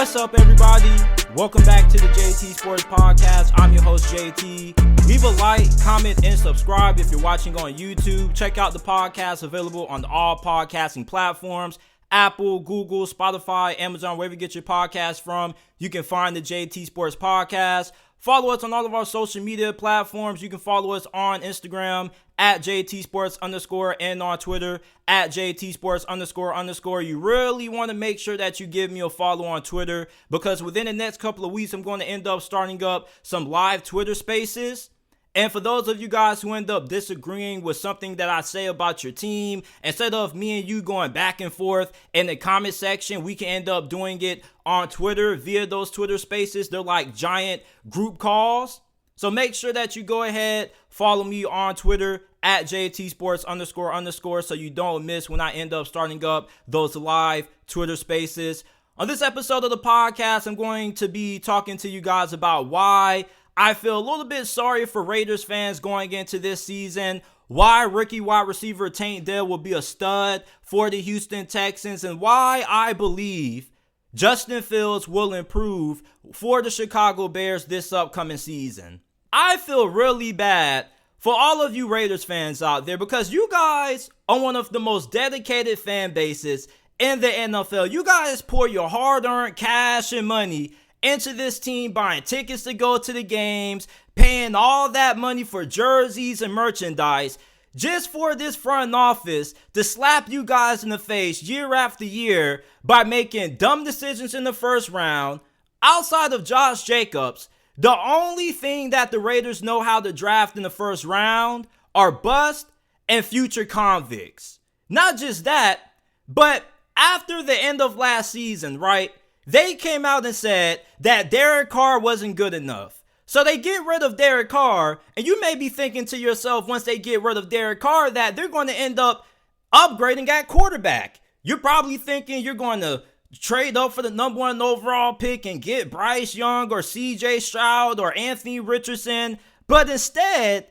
What's up, everybody? Welcome back to the JT Sports Podcast. I'm your host, JT. Leave a like, comment, and subscribe if you're watching on YouTube. Check out the podcast available on all podcasting platforms. Apple, Google, Spotify, Amazon, wherever you get your podcast from. You can find the JT Sports Podcast. Follow us on all of our social media platforms. You can follow us on Instagram at JT Sports _ and on Twitter at JT Sports __. You really want to make sure that you give me a follow on Twitter, because within the next couple of weeks, I'm going to end up starting up some live Twitter spaces. And for those of you guys who end up disagreeing with something that I say about your team, instead of me and you going back and forth in the comment section, we can end up doing it on Twitter via those Twitter spaces. They're like giant group calls. So make sure that you go ahead, follow me on Twitter at JT Sports _ so you don't miss when I end up starting up those live Twitter spaces. On this episode of the podcast, I'm going to be talking to you guys about why I feel a little bit sorry for Raiders fans going into this season, why rookie wide receiver Dell will be a stud for the Houston Texans, and why I believe Justin Fields will improve for the Chicago Bears this upcoming season. I feel really bad for all of you Raiders fans out there, because you guys are one of the most dedicated fan bases in the NFL. You guys pour your hard-earned cash and money into this team, buying tickets to go to the games, paying all that money for jerseys and merchandise, just for this front office to slap you guys in the face year after year by making dumb decisions in the first round. Outside of Josh Jacobs, the only thing that the Raiders know how to draft in the first round are bust and future convicts. Not just that, but after the end of last season, right? They came out and said that Derek Carr wasn't good enough. So they get rid of Derek Carr, and you may be thinking to yourself, once they get rid of Derek Carr, that they're going to end up upgrading at quarterback. You're probably thinking you're going to trade up for the number 1 overall pick and get Bryce Young or CJ Stroud or Anthony Richardson. But instead,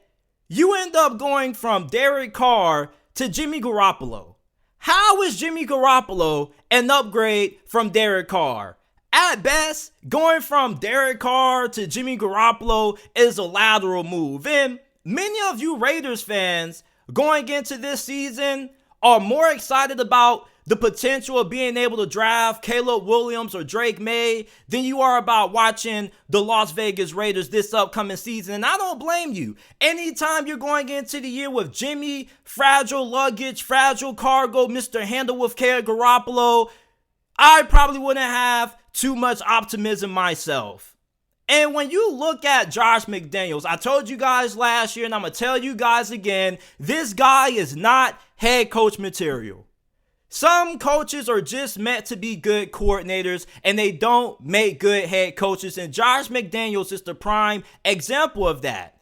you end up going from Derek Carr to Jimmy Garoppolo. How is Jimmy Garoppolo an upgrade from Derek Carr? At best, going from Derek Carr to Jimmy Garoppolo is a lateral move. And many of you Raiders fans going into this season are more excited about the potential of being able to draft Caleb Williams or Drake May than you are about watching the Las Vegas Raiders this upcoming season. And I don't blame you. Anytime you're going into the year with Jimmy, fragile luggage, fragile cargo, Mr. Handle with Care Garoppolo, I probably wouldn't have too much optimism myself. And when you look at Josh McDaniels, I told you guys last year, and I'm going to tell you guys again, this guy is not head coach material. Some coaches are just meant to be good coordinators, and they don't make good head coaches. And Josh McDaniels is the prime example of that.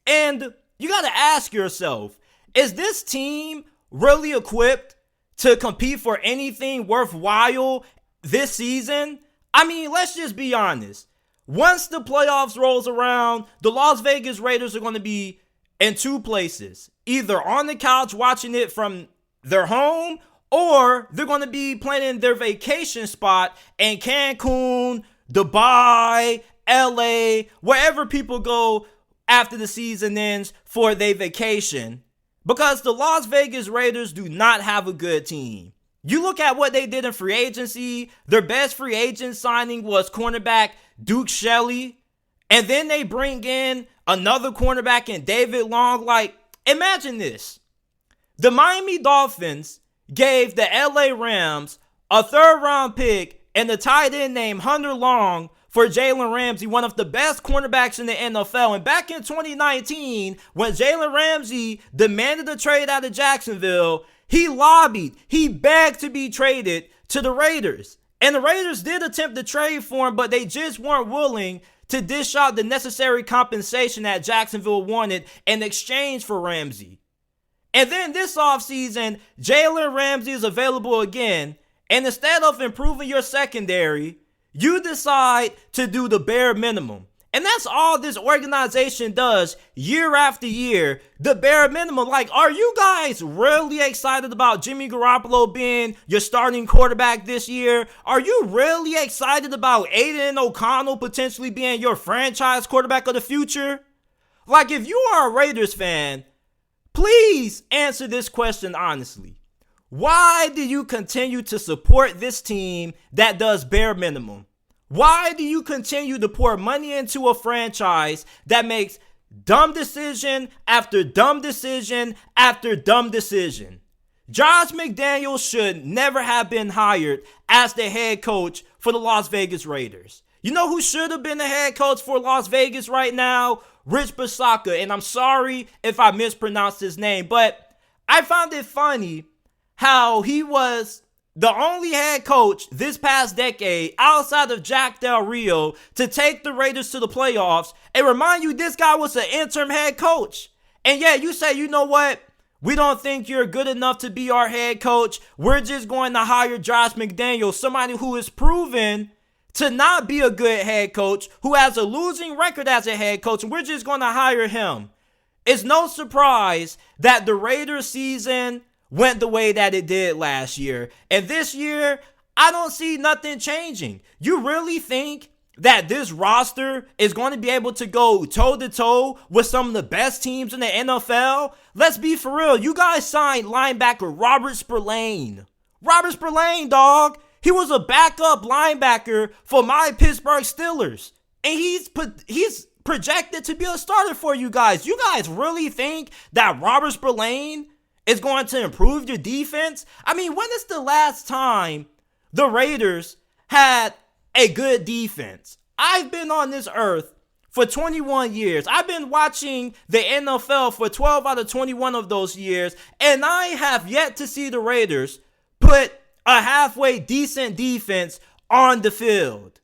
And you got to ask yourself, is this team really equipped to compete for anything worthwhile this season? I mean, let's just be honest. Once the playoffs rolls around, the Las Vegas Raiders are going to be in two places. Either on the couch watching it from their home, or they're going to be playing in their vacation spot in Cancun, Dubai, LA, wherever people go after the season ends for their vacation. Because the Las Vegas Raiders do not have a good team. You look at what they did in free agency. Their best free agent signing was cornerback Duke Shelley. And then they bring in another cornerback in David Long. Like, imagine this. The Miami Dolphins gave the LA Rams a 3rd round pick and a tight end named Hunter Long for Jalen Ramsey, one of the best cornerbacks in the NFL. And back in 2019, when Jalen Ramsey demanded a trade out of Jacksonville, he begged to be traded to the Raiders. And the Raiders did attempt to trade for him, but they just weren't willing to dish out the necessary compensation that Jacksonville wanted in exchange for Ramsey. And then this offseason, Jalen Ramsey is available again. And instead of improving your secondary, you decide to do the bare minimum And that's all this organization does year after year, the bare minimum. Like, are you guys really excited about Jimmy Garoppolo being your starting quarterback this year? Are you really excited about Aiden O'Connell potentially being your franchise quarterback of the future? Like, if you are a Raiders fan, please answer this question honestly. Why do you continue to support this team that does bare minimum? Why do you continue to pour money into a franchise that makes dumb decision after dumb decision after dumb decision? Josh McDaniels should never have been hired as the head coach for the Las Vegas Raiders. You know who should have been the head coach for Las Vegas right now? Rich Bisaccia. And I'm sorry if I mispronounced his name, but I found it funny how he was the only head coach this past decade outside of Jack Del Rio to take the Raiders to the playoffs. And remind you, this guy was an interim head coach. And yeah, you say, you know what? We don't think you're good enough to be our head coach. We're just going to hire Josh McDaniels, somebody who is proven to not be a good head coach, who has a losing record as a head coach, and we're just going to hire him. It's no surprise that the Raiders season went the way that it did last year. And this year, I don't see nothing changing. You really think that this roster is going to be able to go toe-to-toe with some of the best teams in the NFL? Let's be for real. You guys signed linebacker Robert Spillane. Robert Spillane, dog. He was a backup linebacker for my Pittsburgh Steelers. And he's projected to be a starter for you guys. You guys really think that Robert Spillane is going to improve your defense? I mean, when is the last time the Raiders had a good defense? I've been on this earth for 21 years. I've been watching the NFL for 12 out of 21 of those years, and I have yet to see the Raiders put a halfway decent defense on the field.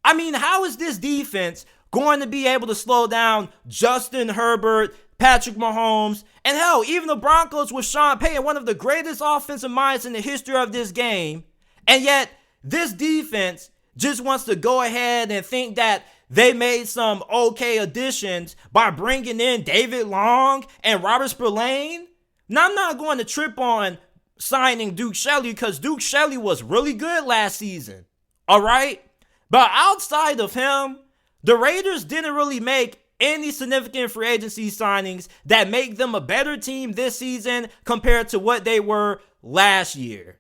I mean, how is this defense going to be able to slow down Justin Herbert, Patrick Mahomes, and hell, even the Broncos with Sean Payton, one of the greatest offensive minds in the history of this game? And yet, this defense just wants to go ahead and think that they made some okay additions by bringing in David Long and Robert Spillane. Now, I'm not going to trip on signing Duke Shelley because Duke Shelley was really good last season. All right? But outside of him, the Raiders didn't really make any significant free agency signings that make them a better team this season compared to what they were last year.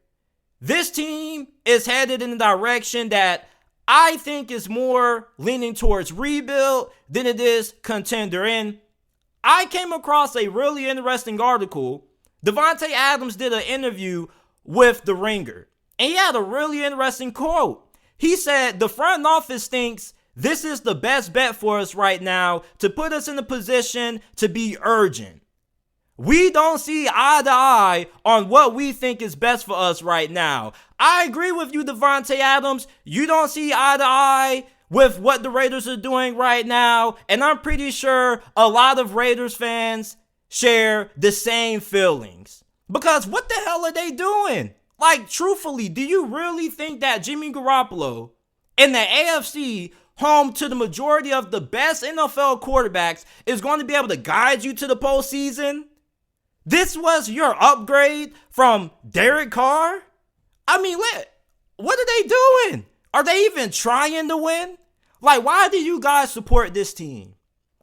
This team is headed in a direction that I think is more leaning towards rebuild than it is contender. And I came across a really interesting article. Devontae Adams did an interview with The Ringer, and he had a really interesting quote. He said, the front office thinks this is the best bet for us right now to put us in a position to be urgent. We don't see eye to eye on what we think is best for us right now. I agree with you, Devontae Adams. You don't see eye to eye with what the Raiders are doing right now, and I'm pretty sure a lot of Raiders fans share the same feelings. Because what the hell are they doing? Like, truthfully, do you really think that Jimmy Garoppolo in the AFC, home to the majority of the best NFL quarterbacks, is going to be able to guide you to the postseason? This was your upgrade from Derek Carr? I mean, what are they doing? Are they even trying to win? Like, why do you guys support this team?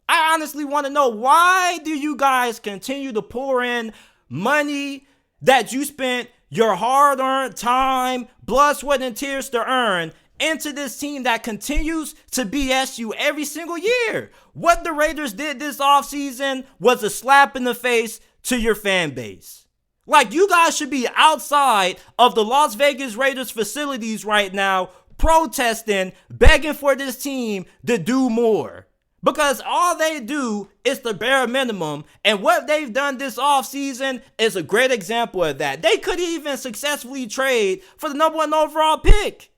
I honestly want to know, why do you guys continue to pour in money that you spent your hard-earned time, blood, sweat, and tears to earn into this team that continues to BS you every single year? What the Raiders did this offseason was a slap in the face to your fan base. Like, you guys should be outside of the Las Vegas Raiders facilities right now, protesting, begging for this team to do more. Because all they do is the bare minimum, and what they've done this offseason is a great example of that. They could even successfully trade for the number 1 overall pick.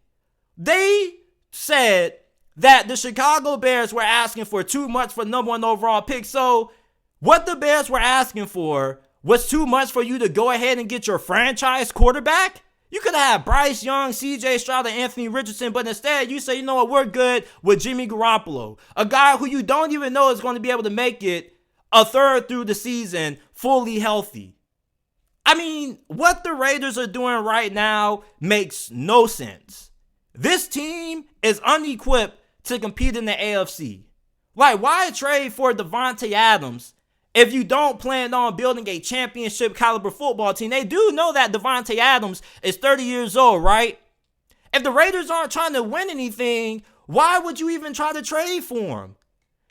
They said that the Chicago Bears were asking for too much for the number 1 overall pick. So what the Bears were asking for was too much for you to go ahead and get your franchise quarterback? You could have had Bryce Young, CJ Stroud, and Anthony Richardson, but instead you say, you know what, we're good with Jimmy Garoppolo, a guy who you don't even know is going to be able to make it a third through the season fully healthy. I mean, what the Raiders are doing right now makes no sense. This team is unequipped to compete in the AFC. Like, why trade for Devontae Adams if you don't plan on building a championship caliber football team? They do know that Devontae Adams is 30 years old, right? If the Raiders aren't trying to win anything, why would you even try to trade for him?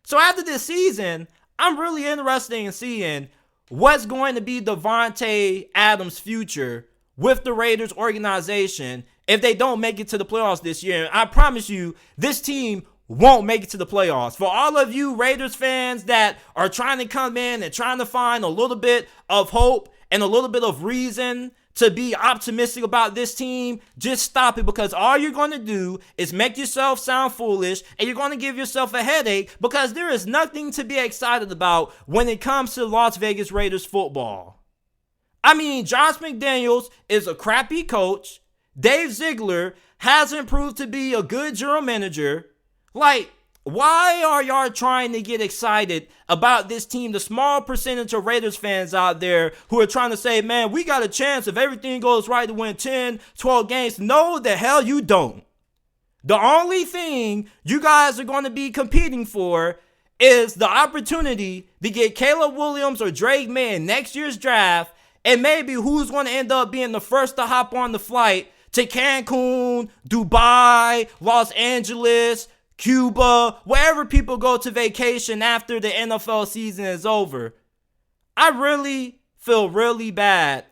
So after this season, I'm really interested in seeing what's going to be Devontae Adams' future with the Raiders organization if they don't make it to the playoffs this year. And I promise you, this team won't make it to the playoffs. For all of you Raiders fans that are trying to come in and trying to find a little bit of hope and a little bit of reason to be optimistic about this team, just stop it, because all you're going to do is make yourself sound foolish and you're going to give yourself a headache, because there is nothing to be excited about when it comes to Las Vegas Raiders football. I mean, Josh McDaniels is a crappy coach. Dave Ziegler hasn't proved to be a good general manager. Like, why are y'all trying to get excited about this team? The small percentage of Raiders fans out there who are trying to say, man, we got a chance if everything goes right to win 10, 12 games. No, the hell you don't. The only thing you guys are going to be competing for is the opportunity to get Caleb Williams or Drake May in next year's draft, and maybe who's going to end up being the first to hop on the flight to Cancun, Dubai, Los Angeles, Cuba, wherever people go to vacation after the NFL season is over. I really feel really bad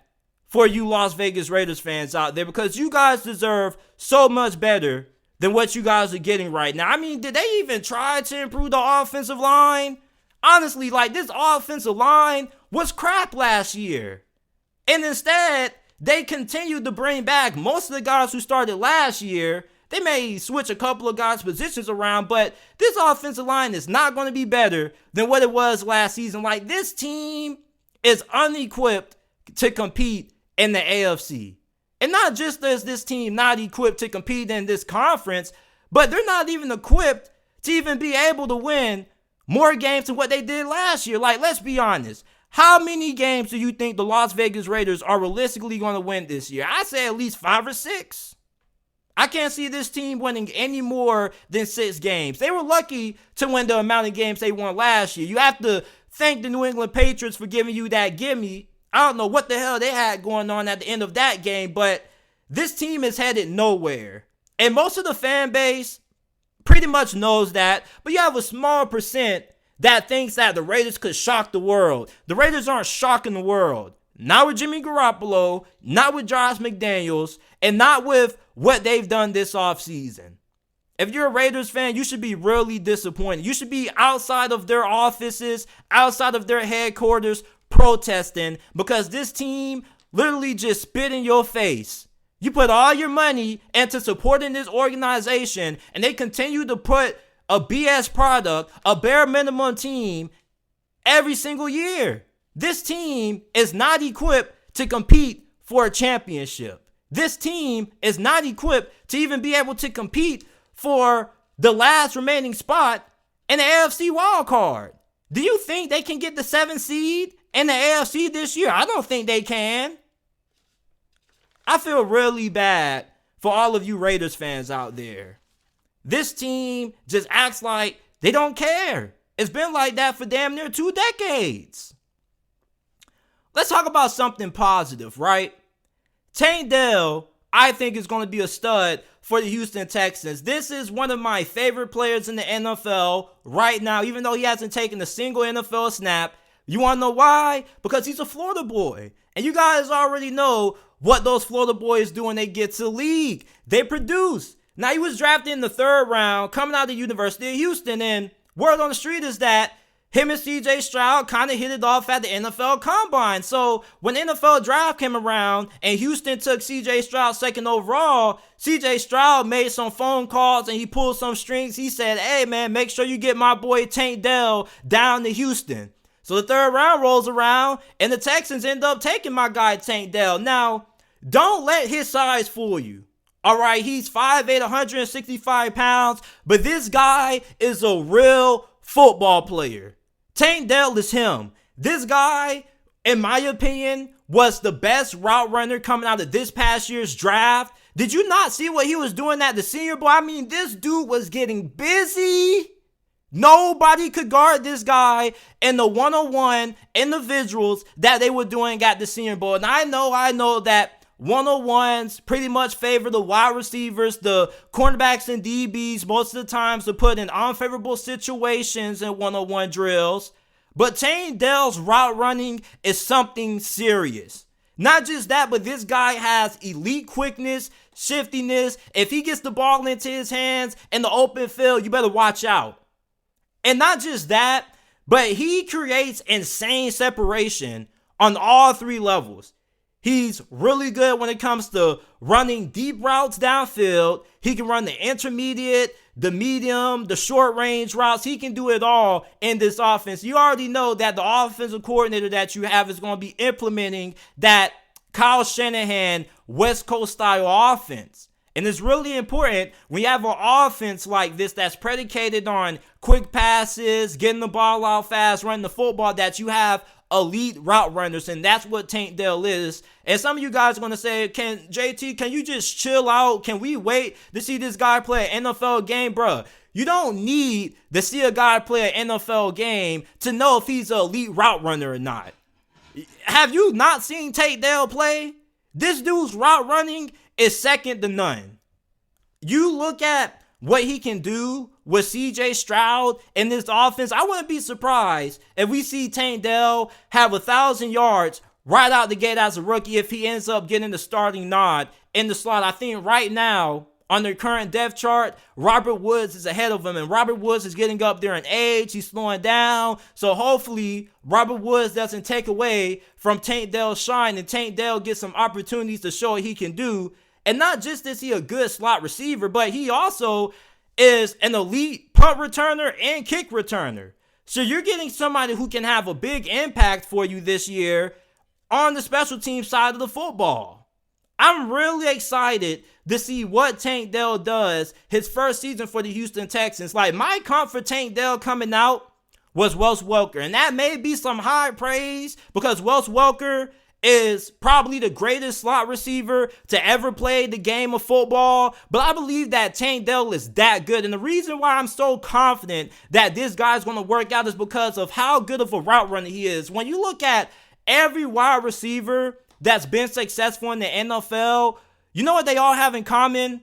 for you Las Vegas Raiders fans out there, because you guys deserve so much better than what you guys are getting right now. I mean, did they even try to improve the offensive line? Honestly, like, this offensive line was crap last year. And instead, they continued to bring back most of the guys who started last year. They may switch a couple of guys' positions around, but this offensive line is not going to be better than what it was last season. Like, this team is unequipped to compete in the AFC. And not just is this team not equipped to compete in this conference, but they're not even equipped to even be able to win more games than what they did last year. Like, let's be honest. How many games do you think the Las Vegas Raiders are realistically going to win this year? I say at least 5 or 6. I can't see this team winning any more than 6 games. They were lucky to win the amount of games they won last year. You have to thank the New England Patriots for giving you that gimme. I don't know what the hell they had going on at the end of that game, but this team is headed nowhere. And most of the fan base pretty much knows that, but you have a small percent that thinks that the Raiders could shock the world. The Raiders aren't shocking the world. Not with Jimmy Garoppolo, not with Josh McDaniels, and not with what they've done this offseason. If you're a Raiders fan, you should be really disappointed. You should be outside of their offices, outside of their headquarters, protesting, because this team literally just spit in your face. You put all your money into supporting this organization, and they continue to put a BS product, a bare minimum team, every single year. This team is not equipped to compete for a championship. This team is not equipped to even be able to compete for the last remaining spot in the AFC wildcard. Do you think they can get the 7th seed in the AFC this year? I don't think they can. I feel really bad for all of you Raiders fans out there. This team just acts like they don't care. It's been like that for damn near 2 decades. Let's talk about something positive, right? Tank Dell, I think, is going to be a stud for the Houston Texans. This is one of my favorite players in the NFL right now, even though he hasn't taken a single NFL snap. You want to know why? Because he's a Florida boy. And you guys already know what those Florida boys do when they get to the league. They produce. Now, he was drafted in the 3rd round, coming out of the University of Houston, and word on the street is that him and CJ Stroud kind of hit it off at the NFL Combine. So when the NFL draft came around and Houston took CJ Stroud 2nd overall, CJ Stroud made some phone calls and he pulled some strings. He said, hey, man, make sure you get my boy Tank Dell down to Houston. So the 3rd round rolls around and the Texans end up taking my guy Tank Dell. Now, Don't let his size fool you. All right, he's 5'8", 165 pounds, but this guy is a real football player. Tank Dell is him. This guy, in my opinion, was the best route runner coming out of this past year's draft. Did you not see what he was doing at the Senior Bowl? I mean, this dude was getting busy. Nobody could guard this guy in the one-on-one individuals that they were doing at the Senior Bowl. And I know that one-on-ones pretty much favor the wide receivers, the cornerbacks and DBs most of the times to put in unfavorable situations in one-on-one drills. But Tank Dell's route running is something serious. Not just that, but this guy has elite quickness, shiftiness. If he gets the ball into his hands in the open field, you better watch out. And not just that, but he creates insane separation on all three levels. He's really good when it comes to running deep routes downfield. He can run the intermediate, the medium, the short range routes. He can do it all in this offense. You already know that the offensive coordinator that you have is going to be implementing that Kyle Shanahan West Coast style offense. And it's really important when you have an offense like this that's predicated on quick passes, getting the ball out fast, running the football, that you have elite route runners, and that's what Tank Dell is. And some of you guys are going to say, can you just chill out? Can we wait to see this guy play an NFL game? Bruh, you don't need to see a guy play an NFL game to know if he's an elite route runner or not. Have you not seen Tank Dell play? This dude's route running is second to none. You look at what he can do with CJ Stroud in this offense. I wouldn't be surprised if we see Tank Dell have 1,000 yards right out the gate as a rookie if he ends up getting the starting nod in the slot. I think right now, on their current depth chart, Robert Woods is ahead of him, and Robert Woods is getting up there in age. He's slowing down. So hopefully, Robert Woods doesn't take away from Tank Dell's shine, and Tank Dell gets some opportunities to show what he can do. And not just is he a good slot receiver, but he also is an elite punt returner and kick returner. So you're getting somebody who can have a big impact for you this year on the special team side of the football. I'm really excited to see what Tank Dell does his first season for the Houston Texans. Like, my comp for Tank Dell coming out was Wes Welker. And that may be some high praise because Wes Welker is probably the greatest slot receiver to ever play the game of football. But I believe that Tank Dell is that good. And the reason why I'm so confident that this guy's going to work out is because of how good of a route runner he is. When you look at every wide receiver that's been successful in the NFL, you know what they all have in common?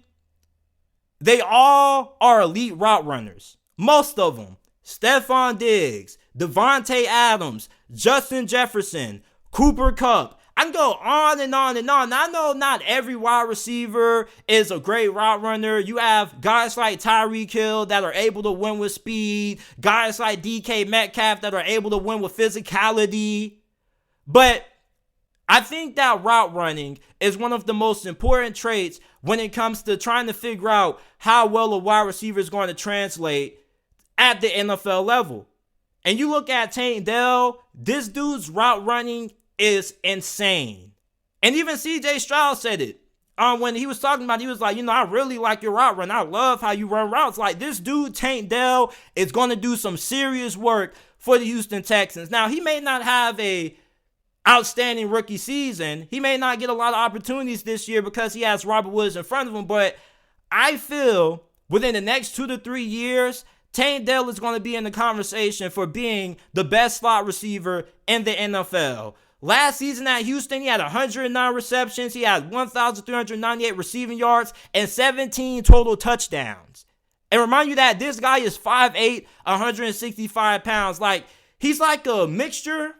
They all are elite route runners. Most of them. Stephon Diggs, Devontae Adams, Justin Jefferson, Cooper Kupp. I can go on and on and on. I know not every wide receiver is a great route runner. You have guys like Tyreek Hill that are able to win with speed. Guys like DK Metcalf that are able to win with physicality. But I think that route running is one of the most important traits when it comes to trying to figure out how well a wide receiver is going to translate at the NFL level. And you look at Tank Dell, this dude's route running is insane. And even CJ Stroud said it. When he was talking about it, he was like, I really like your route run. I love how you run routes. Like, this dude, Tank Dell, is going to do some serious work for the Houston Texans. Now, he may not have a outstanding rookie season. He may not get a lot of opportunities this year because he has Robert Woods in front of him. But I feel within the next 2 to 3 years, Tank Dell is going to be in the conversation for being the best slot receiver in the NFL. Last season at Houston, he had 109 receptions. He had 1,398 receiving yards and 17 total touchdowns. And remind you that this guy is 5'8", 165 pounds. Like, he's like a mixture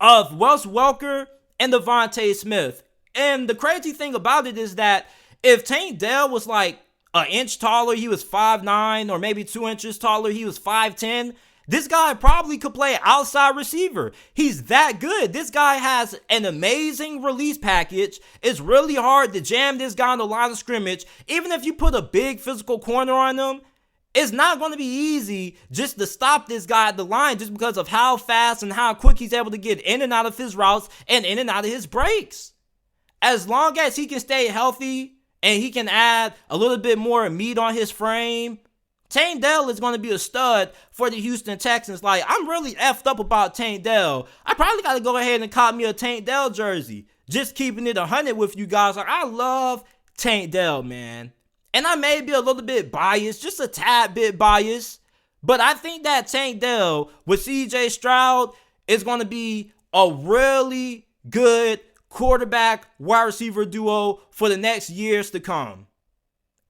of Wes Welker and Devontae Smith. And the crazy thing about it is that if Tank Dell was like an inch taller, he was 5'9", or maybe 2 inches taller, he was 5'10", this guy probably could play outside receiver. He's that good. This guy has an amazing release package. It's really hard to jam this guy on the line of scrimmage. Even if you put a big physical corner on him, it's not going to be easy just to stop this guy at the line just because of how fast and how quick he's able to get in and out of his routes and in and out of his breaks. as long as he can stay healthy and he can add a little bit more meat on his frame, Tank Dell is going to be a stud for the Houston Texans. Like, I'm really effed up about Tank Dell. I probably got to go ahead and cop me a Tank Dell jersey. Just keeping it 100 with you guys. Like, I love Tank Dell, man. And I may be a little bit biased, just a tad bit biased. But I think that Tank Dell with CJ Stroud is going to be a really good quarterback wide receiver duo for the next years to come.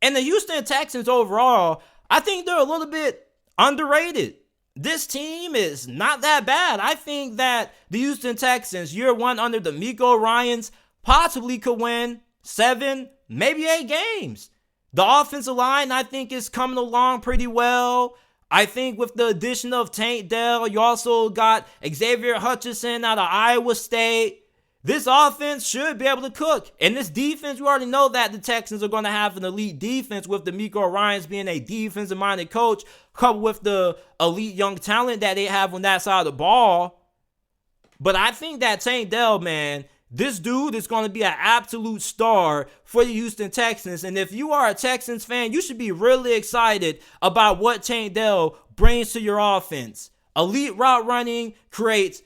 And the Houston Texans overall, I think they're a little bit underrated. This team is not that bad. I think that the Houston Texans, year one under the D'Amico Ryans, possibly could win 7, maybe 8 games. The offensive line, I think, is coming along pretty well. I think with the addition of Tank Dell, you also got Xavier Hutchinson out of Iowa State. This offense should be able to cook. And this defense, we already know that the Texans are going to have an elite defense with D'Amico Ryans being a defensive-minded coach, coupled with the elite young talent that they have on that side of the ball. But I think that Tank Dell, man, this dude is going to be an absolute star for the Houston Texans. And if you are a Texans fan, you should be really excited about what Tank Dell brings to your offense. Elite route running, creates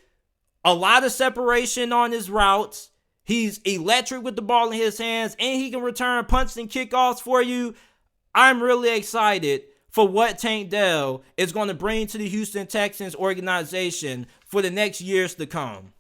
a lot of separation on his routes. He's electric with the ball in his hands, and he can return punts and kickoffs for you. I'm really excited for what Tank Dell is going to bring to the Houston Texans organization for the next years to come.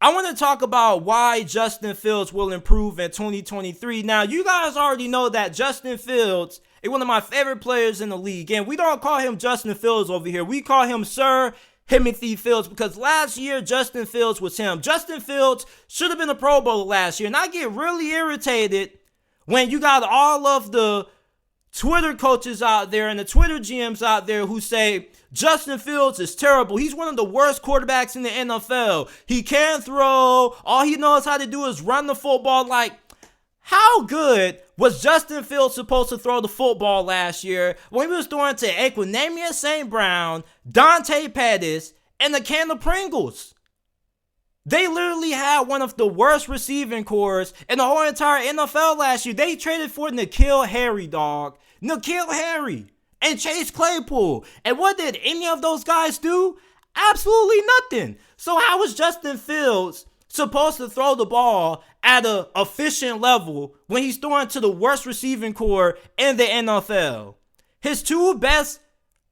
I want to talk about why Justin Fields will improve in 2023. Now, you guys already know that Justin Fields is one of my favorite players in the league. And we don't call him Justin Fields over here. We call him Sir Timothy Fields, because last year Justin Fields was him. Justin Fields should have been a Pro Bowler last year. And I get really irritated when you got all of the Twitter coaches out there and the Twitter GMs out there who say Justin Fields is terrible. He's one of the worst quarterbacks in the NFL. He can't throw. All he knows how to do is run the football. Like, how good was Justin Fields supposed to throw the football last year when he was throwing to Equinemius St. Brown, Dante Pettis, and the can of Pringles? They literally had one of the worst receiving cores in the whole entire NFL last year. They traded for N'Keal Harry, dog. N'Keal Harry and Chase Claypool. And what did any of those guys do? Absolutely nothing. So how was Justin Fields supposed to throw the ball at an efficient level when he's throwing to the worst receiving core in the NFL? His two best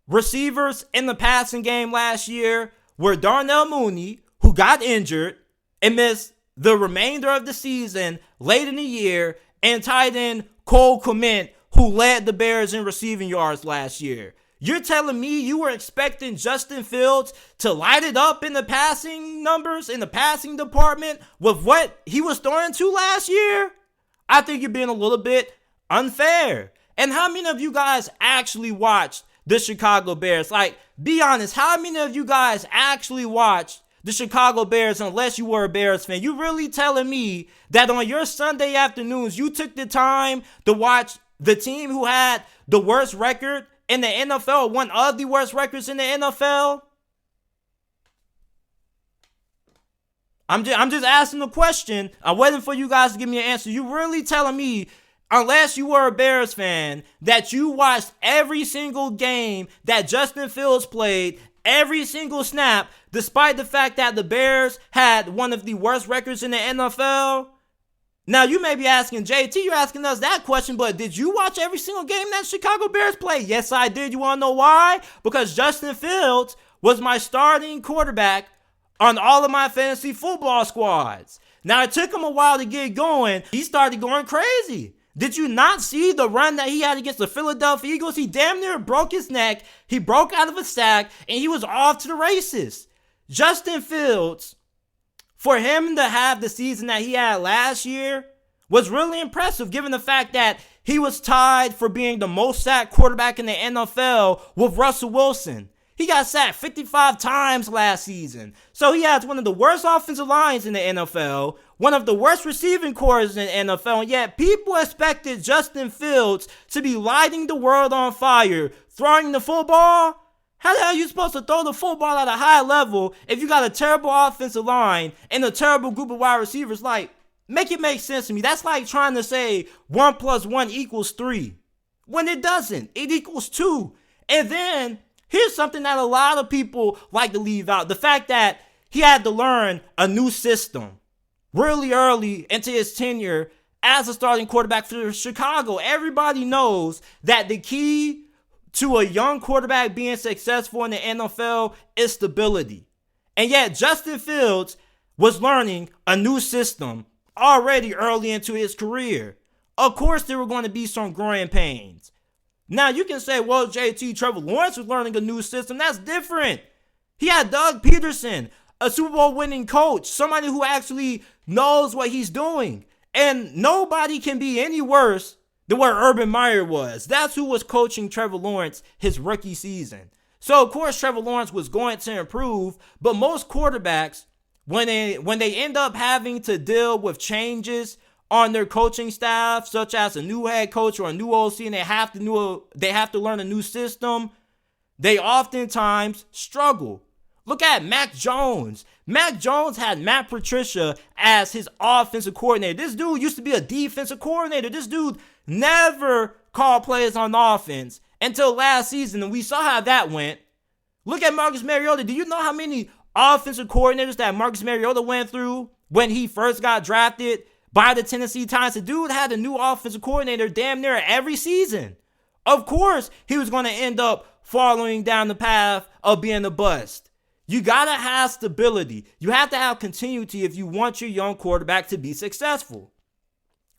receivers in the passing game last year were Darnell Mooney, who got injured and missed the remainder of the season late in the year, and tight end Cole Kmet, who led the Bears in receiving yards last year. You're telling me you were expecting Justin Fields to light it up in the passing numbers, in the passing department, with what he was throwing to last year? I think you're being a little bit unfair. And how many of you guys actually watched the Chicago Bears? Like, be honest, how many of you guys actually watched the Chicago Bears unless you were a Bears fan? You really telling me that on your Sunday afternoons, you took the time to watch the team who had the worst record in the NFL, one of the worst records in the NFL? I'm just asking the question. I'm waiting for you guys to give me an answer. You really telling me, unless you were a Bears fan, that you watched every single game that Justin Fields played, every single snap, despite the fact that the Bears had one of the worst records in the NFL? Now, you may be asking, JT, you're asking us that question, but did you watch every single game that Chicago Bears played? Yes, I did. You want to know why? Because Justin Fields was my starting quarterback on all of my fantasy football squads. Now, it took him a while to get going. He started going crazy. Did you not see the run that he had against the Philadelphia Eagles? He damn near broke his neck. He broke out of a sack, and he was off to the races. Justin Fields, for him to have the season that he had last year, was really impressive, given the fact that he was tied for being the most sacked quarterback in the NFL with Russell Wilson. He got sacked 55 times last season. So he has one of the worst offensive lines in the NFL, one of the worst receiving cores in the NFL, and yet people expected Justin Fields to be lighting the world on fire, throwing the football. How the hell are you supposed to throw the football at a high level if you got a terrible offensive line and a terrible group of wide receivers? Like, Make it make sense to me. That's like trying to say 1 + 1 = 3 when it doesn't. It equals 2. And then here's something that a lot of people like to leave out. The fact that he had to learn a new system really early into his tenure as a starting quarterback for Chicago. Everybody knows that the key to a young quarterback being successful in the NFL is stability. And yet Justin Fields was learning a new system already early into his career. Of course, there were going to be some growing pains. Now, you can say, well, JT, Trevor Lawrence was learning a new system. That's different. He had Doug Peterson, a Super Bowl winning coach, somebody who actually knows what he's doing. And nobody can be any worse than what Urban Meyer was. That's who was coaching Trevor Lawrence his rookie season. So, of course, Trevor Lawrence was going to improve, but most quarterbacks, when they end up having to deal with changes on their coaching staff, such as a new head coach or a new OC, and they have to learn a new system, they oftentimes struggle. Look at Mac Jones. Mac Jones had Matt Patricia as his offensive coordinator. This dude used to be a defensive coordinator. This dude never called plays on offense until last season, and we saw how that went. Look at Marcus Mariota. Do you know how many offensive coordinators that Marcus Mariota went through when he first got drafted by the Tennessee Titans? The dude had a new offensive coordinator damn near every season. Of course, he was going to end up following down the path of being a bust. You got to have stability. You have to have continuity if you want your young quarterback to be successful.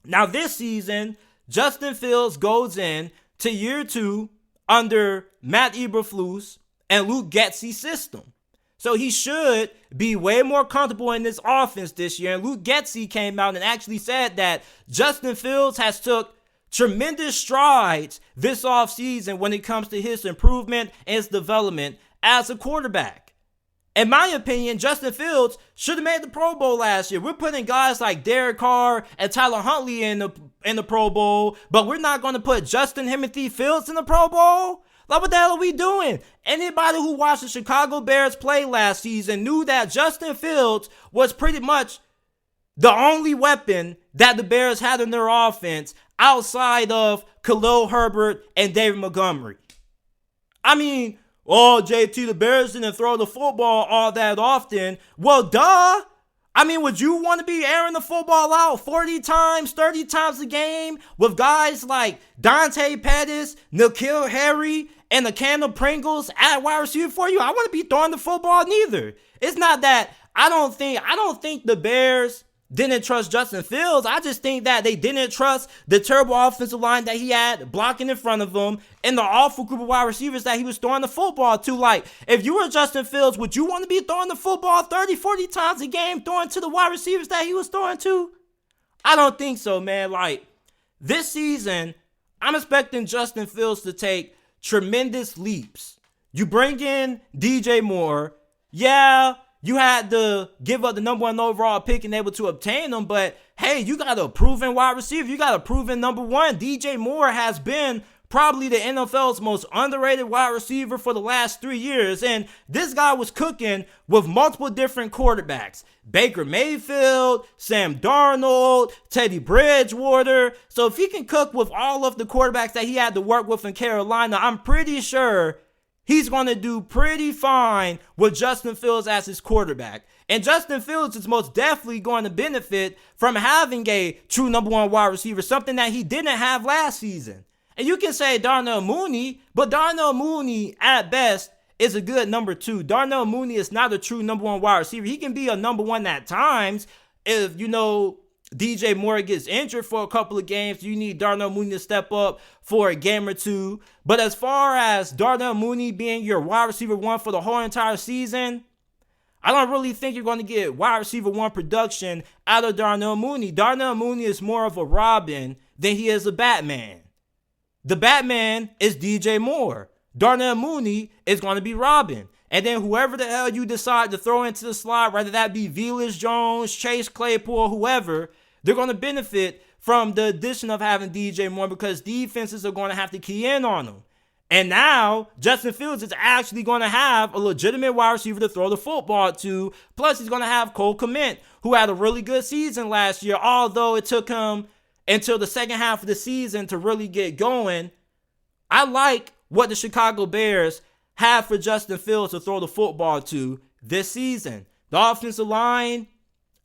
Now, this season, Justin Fields goes in to year 2 under Matt Eberflus and Luke Getsy's system. So he should be way more comfortable in this offense this year. And Luke Getsy came out and actually said that Justin Fields has took tremendous strides this offseason when it comes to his improvement and his development as a quarterback. In my opinion, Justin Fields should have made the Pro Bowl last year. We're putting guys like Derek Carr and Tyler Huntley in the Pro Bowl, but we're not going to put Justin Timothy Fields in the Pro Bowl? Like, what the hell are we doing? Anybody who watched the Chicago Bears play last season knew that Justin Fields was pretty much the only weapon that the Bears had in their offense outside of Khalil Herbert and David Montgomery. I mean, oh, JT, the Bears didn't throw the football all that often. Well, duh. I mean, would you want to be airing the football out 40 times, 30 times a game with guys like Dante Pettis, N'Keal Harry, and the can of Pringles at wide receiver for you? I want to be throwing the football neither. It's not that I don't think the Bears didn't trust Justin Fields. I just think that they didn't trust the terrible offensive line that he had blocking in front of him and the awful group of wide receivers that he was throwing the football to. Like, if you were Justin Fields, would you want to be throwing the football 30, 40 times a game, throwing to the wide receivers that he was throwing to? I don't think so, man. Like, this season, I'm expecting Justin Fields to take tremendous leaps. You bring in DJ Moore. Yeah, you had to give up the number 1 overall pick and able to obtain them, but hey, you got a proven wide receiver. You got a proven number 1. DJ Moore has been probably the NFL's most underrated wide receiver for the last 3 years, and this guy was cooking with multiple different quarterbacks. Baker Mayfield, Sam Darnold, Teddy Bridgewater. So if he can cook with all of the quarterbacks that he had to work with in Carolina, I'm pretty sure he's going to do pretty fine with Justin Fields as his quarterback. And Justin Fields is most definitely going to benefit from having a true number 1 wide receiver, something that he didn't have last season. And you can say Darnell Mooney, but Darnell Mooney at best is a good number 2. Darnell Mooney is not a true number 1 wide receiver. He can be a number 1 at times if, DJ Moore gets injured for a couple of games. You need Darnell Mooney to step up for a game or two. But as far as Darnell Mooney being your wide receiver 1 for the whole entire season, I don't really think you're going to get wide receiver 1 production out of Darnell Mooney. Darnell Mooney is more of a Robin than he is a Batman. The Batman is DJ Moore. Darnell Mooney is going to be Robin. And then whoever the hell you decide to throw into the slot, whether that be Velus Jones, Chase Claypool, whoever, they're going to benefit from the addition of having DJ Moore because defenses are going to have to key in on him. And now Justin Fields is actually going to have a legitimate wide receiver to throw the football to. Plus, he's going to have Cole Kmet, who had a really good season last year, although it took him until the second half of the season to really get going. I like what the Chicago Bears have for Justin Fields to throw the football to this season. The offensive line,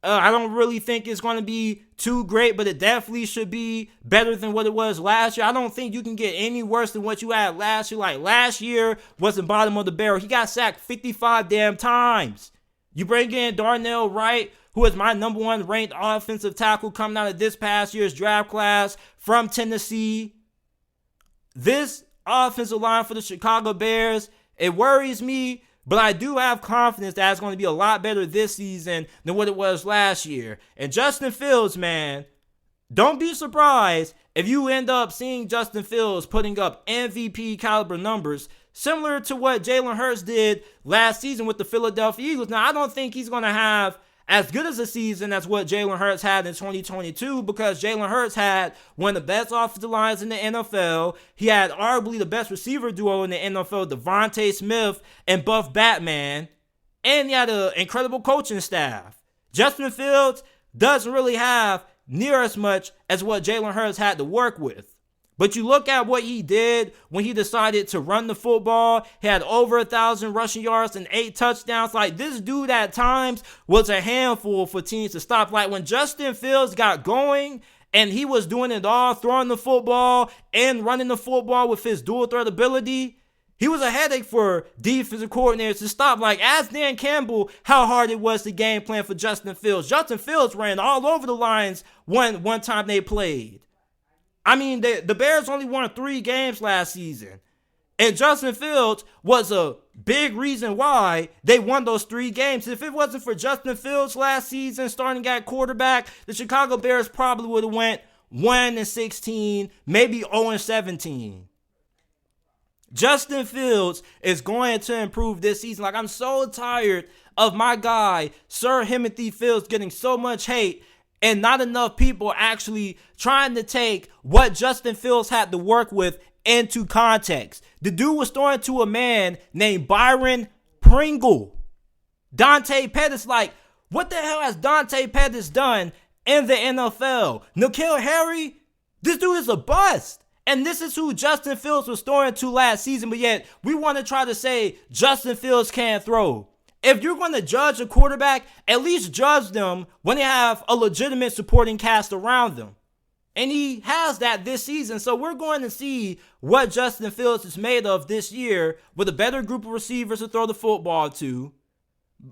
I don't really think it's going to be too great, but it definitely should be better than what it was last year. I don't think you can get any worse than what you had last year. Like, last year was the bottom of the barrel. He got sacked 55 damn times. You bring in Darnell Wright, who is my number one ranked offensive tackle coming out of this past year's draft class from Tennessee. This offensive line for the Chicago Bears, it worries me, but I do have confidence that it's going to be a lot better this season than what it was last year. And Justin Fields, man, don't be surprised if you end up seeing Justin Fields putting up MVP caliber numbers similar to what Jalen Hurts did last season with the Philadelphia Eagles. Now, I don't think he's going to have as good as a season as what Jalen Hurts had in 2022, because Jalen Hurts had one of the best offensive lines in the NFL. He had arguably the best receiver duo in the NFL, Devontae Smith and Buff Batman. And he had an incredible coaching staff. Justin Fields doesn't really have near as much as what Jalen Hurts had to work with. But you look at what he did when he decided to run the football. He had over 1,000 rushing yards and 8 touchdowns. Like, this dude at times was a handful for teams to stop. Like, when Justin Fields got going and he was doing it all, throwing the football and running the football with his dual threat ability, he was a headache for defensive coordinators to stop. Like, ask Dan Campbell how hard it was to game plan for Justin Fields. Justin Fields ran all over the lines one time they played. I mean, the Bears only won 3 games last season. And Justin Fields was a big reason why they won those 3 games. If it wasn't for Justin Fields last season starting at quarterback, the Chicago Bears probably would have went 1-16, maybe 0-17. Justin Fields is going to improve this season. Like, I'm so tired of my guy, Sir Timothy Fields, getting so much hate and not enough people actually trying to take what Justin Fields had to work with into context. The dude was throwing to a man named Byron Pringle. Dante Pettis, like, what the hell has Dante Pettis done in the NFL? N'Keal Harry, this dude is a bust. And this is who Justin Fields was throwing to last season, but yet we want to try to say Justin Fields can't throw. If you're going to judge a quarterback, at least judge them when they have a legitimate supporting cast around them. And he has that this season. So we're going to see what Justin Fields is made of this year with a better group of receivers to throw the football to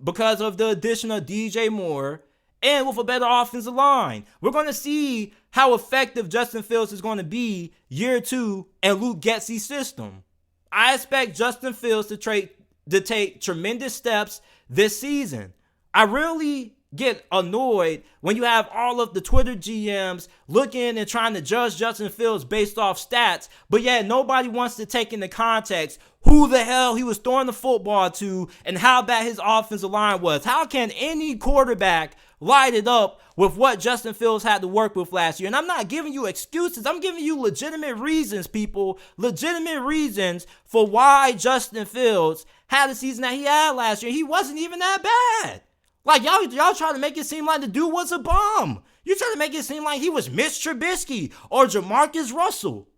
because of the addition of DJ Moore and with a better offensive line. We're going to see how effective Justin Fields is going to be year 2 in Luke Getsy's system. I expect Justin Fields to take tremendous steps this season. I really get annoyed when you have all of the Twitter GMs looking and trying to judge Justin Fields based off stats, but yet nobody wants to take into context who the hell he was throwing the football to and how bad his offensive line was. How can any quarterback light it up with what Justin Fields had to work with last year? And I'm not giving you excuses. I'm giving you legitimate reasons, people. Legitimate reasons for why Justin Fields had the season that he had last year. He wasn't even that bad. Like, y'all try to make it seem like the dude was a bum. You try to make it seem like he was Mitch Trubisky or Jamarcus Russell.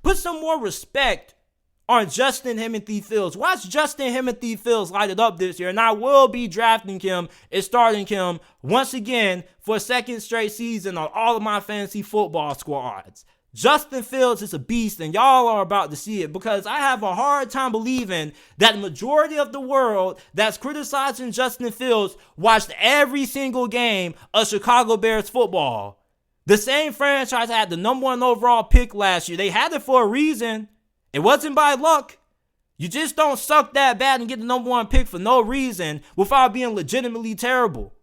Put some more respect on Justin Timothy Fields. Watch Justin Timothy Fields light it up this year, and I will be drafting him and starting him once again for a second straight season on all of my fantasy football squads. Justin Fields is a beast, and y'all are about to see it, because I have a hard time believing that the majority of the world that's criticizing Justin Fields watched every single game of Chicago Bears football. The same franchise had the number 1 overall pick last year. They had it for a reason. It wasn't by luck. You just don't suck that bad and get the number 1 pick for no reason without being legitimately terrible.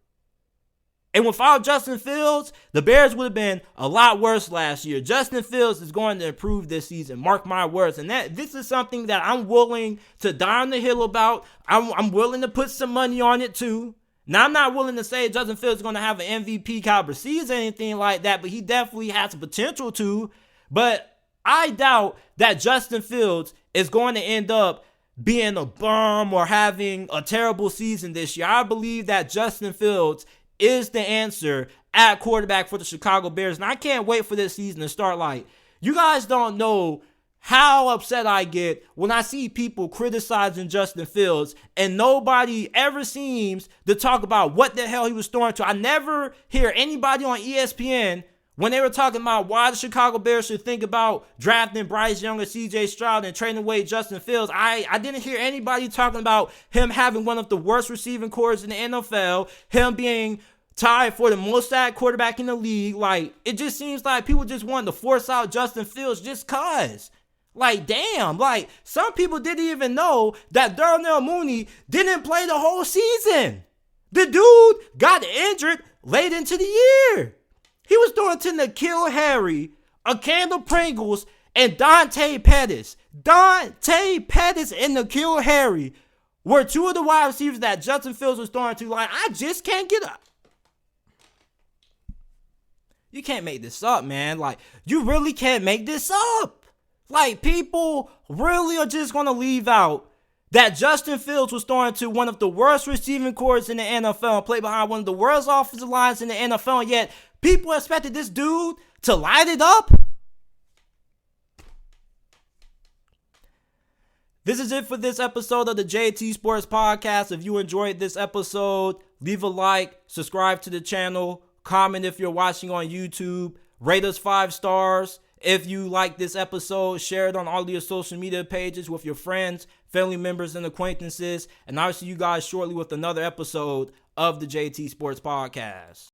And without Justin Fields, the Bears would have been a lot worse last year. Justin Fields is going to improve this season. Mark my words. And this is something that I'm willing to die on the hill about. I'm willing to put some money on it too. Now, I'm not willing to say Justin Fields is going to have an MVP caliber season or anything like that, but he definitely has the potential to. But I doubt that Justin Fields is going to end up being a bum or having a terrible season this year. I believe that Justin Fields is the answer at quarterback for the Chicago Bears. And I can't wait for this season to start. Like, you guys don't know how upset I get when I see people criticizing Justin Fields and nobody ever seems to talk about what the hell he was throwing to. I never hear anybody on ESPN when they were talking about why the Chicago Bears should think about drafting Bryce Young or CJ Stroud and trading away Justin Fields. I didn't hear anybody talking about him having one of the worst receiving corps in the NFL, him being tied for the most sacked quarterback in the league. Like, it just seems like people just wanted to force out Justin Fields just cause. Like, damn, like, some people didn't even know that Darnell Mooney didn't play the whole season. The dude got injured late into the year. He was throwing to N'Keal Harry, Kendall Pringles, and Dante Pettis. Dante Pettis and N'Keal Harry were two of the wide receivers that Justin Fields was throwing to. Like, I just can't get up. You can't make this up, man. Like, you really can't make this up. Like, people really are just going to leave out that Justin Fields was throwing to one of the worst receiving corps in the NFL and played behind one of the worst offensive lines in the NFL, and yet people expected this dude to light it up? This is it for this episode of the JT Sports Podcast. If you enjoyed this episode, leave a like, subscribe to the channel, comment if you're watching on YouTube, rate us 5 stars. If you like this episode, share it on all of your social media pages with your friends, family members, and acquaintances. And I'll see you guys shortly with another episode of the JT Sports Podcast.